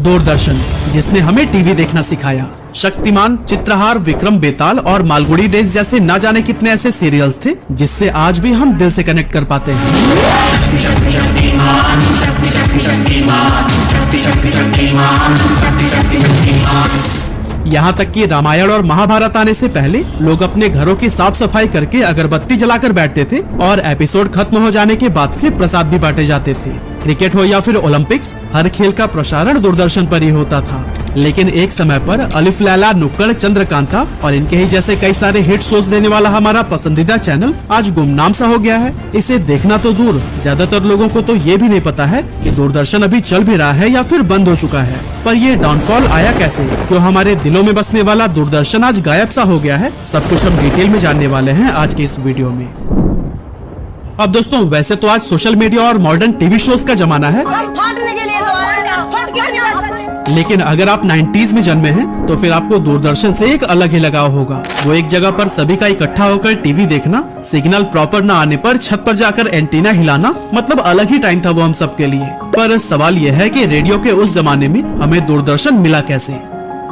दूरदर्शन, जिसने हमें टीवी देखना सिखाया। शक्तिमान, चित्रहार, विक्रम बेताल और मालगुड़ी डेज जैसे न जाने कितने ऐसे सीरियल्स थे जिससे आज भी हम दिल से कनेक्ट कर पाते हैं। यहाँ तक कि रामायण और महाभारत आने से पहले लोग अपने घरों की साफ सफाई करके अगरबत्ती जलाकर बैठते थे और एपिसोड खत्म हो जाने के बाद से प्रसाद भी बांटे जाते थे। क्रिकेट हो या फिर ओलंपिक्स, हर खेल का प्रसारण दूरदर्शन पर ही होता था। लेकिन एक समय पर अलिफ लैला, नुक्कड़, चंद्रकांता और इनके ही जैसे कई सारे हिट शोज देने वाला हमारा पसंदीदा चैनल आज गुमनाम सा हो गया है। इसे देखना तो दूर, ज्यादातर लोगों को तो ये भी नहीं पता है कि दूरदर्शन अभी चल भी रहा है या फिर बंद हो चुका है। पर ये डाउनफॉल आया कैसे, क्यों हमारे दिलों में बसने वाला दूरदर्शन आज गायब सा हो गया है, सब कुछ हम डिटेल में जानने वाले हैं आज के इस वीडियो में। अब दोस्तों, वैसे तो आज सोशल मीडिया और मॉडर्न टीवी शोज का जमाना है, लेकिन अगर आप 90s में जन्मे हैं तो फिर आपको दूरदर्शन से एक अलग ही लगाव होगा। वो एक जगह पर सभी का इकट्ठा होकर टीवी देखना, सिग्नल प्रॉपर न आने पर छत पर जाकर एंटीना हिलाना, मतलब अलग ही टाइम था वो हम सब के लिए। पर सवाल ये है कि रेडियो के उस जमाने में हमें दूरदर्शन मिला कैसे।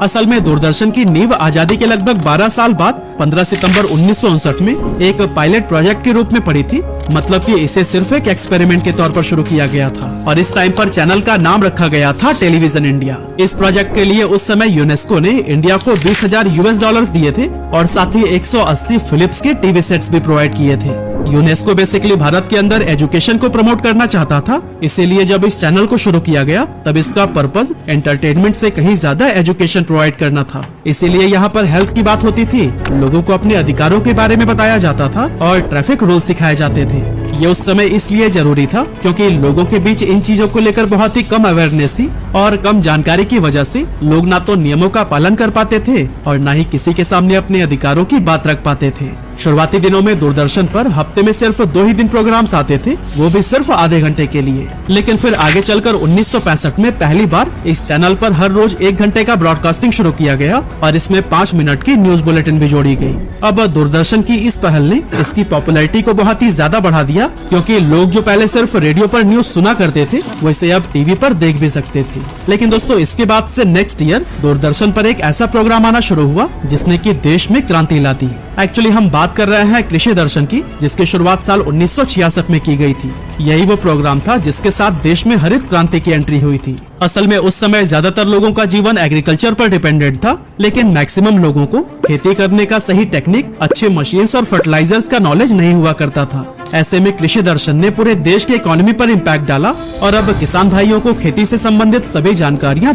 असल में दूरदर्शन की नींव आजादी के लगभग 12 साल बाद 15 सितंबर 1959 में एक पायलट प्रोजेक्ट के रूप में पड़ी थी। मतलब कि इसे सिर्फ एक एक्सपेरिमेंट के तौर पर शुरू किया गया था और इस टाइम पर चैनल का नाम रखा गया था टेलीविजन इंडिया। इस प्रोजेक्ट के लिए उस समय यूनेस्को ने इंडिया को $20,000 दिए थे और साथ ही 180 फिलिप्स के टीवी सेट्स भी प्रोवाइड किए थे। यूनेस्को बेसिकली भारत के अंदर एजुकेशन को प्रमोट करना चाहता था, इसीलिए जब इस चैनल को शुरू किया गया तब इसका पर्पस एंटरटेनमेंट से कहीं ज्यादा एजुकेशन प्रोवाइड करना था। इसीलिए यहाँ पर हेल्थ की बात होती थी, लोगों को अपने अधिकारों के बारे में बताया जाता था और ट्रैफिक रूल सिखाए जाते थे। ये उस समय इसलिए जरूरी था क्योंकि लोगों के बीच इन चीजों को लेकर बहुत ही कम अवेयरनेस थी और कम जानकारी की वजह से लोग ना तो नियमों का पालन कर पाते थे और न ही किसी के सामने अपने अधिकारों की बात रख पाते थे। शुरुआती दिनों में दूरदर्शन पर हफ्ते में सिर्फ 2 ही दिन प्रोग्राम्स आते थे, वो भी सिर्फ आधे घंटे के लिए। लेकिन फिर आगे चलकर 1965 में पहली बार इस चैनल पर हर रोज 1 घंटे का ब्रॉडकास्टिंग शुरू किया गया और इसमें 5 मिनट की न्यूज बुलेटिन भी जोड़ी गई। अब दूरदर्शन की इस पहल ने इसकी पॉपुलैरिटी को बहुत ही ज्यादा बढ़ा दिया, क्योंकि लोग जो पहले सिर्फ रेडियो पर न्यूज सुना करते थे वो इसे अब टीवी पर देख भी सकते थे। लेकिन दोस्तों, इसके बाद से नेक्स्ट ईयर दूरदर्शन पर एक ऐसा प्रोग्राम आना शुरू हुआ जिसने की देश में क्रांति ला दी। एक्चुअली हम बात कर रहे हैं कृषि दर्शन की, जिसकी शुरुआत साल 1966 में की गई थी। यही वो प्रोग्राम था जिसके साथ देश में हरित क्रांति की एंट्री हुई थी। असल में उस समय ज्यादातर लोगों का जीवन एग्रीकल्चर पर डिपेंडेंट था, लेकिन मैक्सिमम लोगों को खेती करने का सही टेक्निक, अच्छे मशीन्स और फर्टिलाइजर्स का नॉलेज नहीं हुआ करता था। ऐसे में कृषि दर्शन ने पूरे देश के इकोनॉमी पर इम्पैक्ट डाला और अब किसान भाइयों को खेती से संबंधित सभी जानकारियाँ